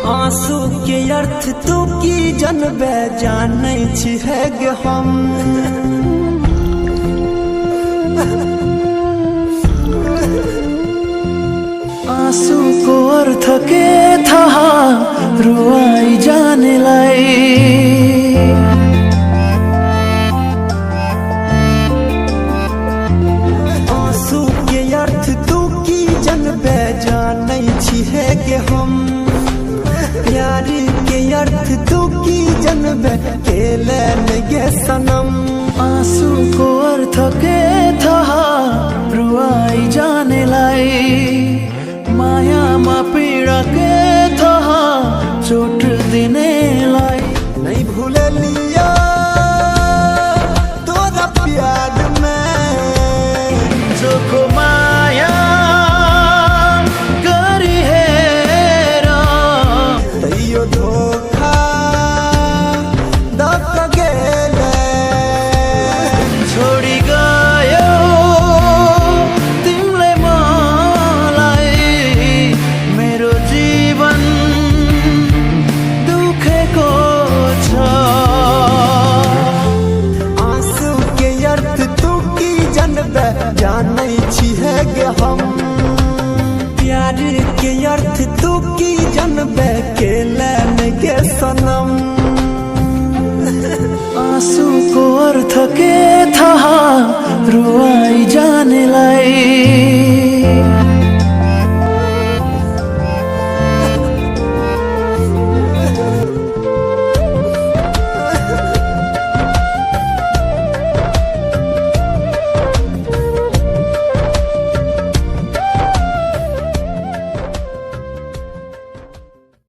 आंसू के अर्थ तू की जनबे जानै छी है गे हम। आंसू को अर्थ के था रुआई जाने लाई। आंसू के अर्थ तू की जनबे जानै छी है गे हम। प्यार के अर्थ तू की जनबे केले गे सनम। आंसू को अर्थ के था रुआई जाने लाई। माया मा पीड़ा के था चोट देने लाई। नहीं भूल लिया तोरा प्यार में जो को माया करी है रा। तैयो धोखा दब गेले छोड़ी गयो तिमले मलाई। मेरो जीवन दुखेको छ। आंसू के अर्थ तू की जनबे जानै छी है गे हम। प्यार के अर्थ तू की जनबे केले गे सनम। आंसू को अर्थ के था रुआई जाने लाई।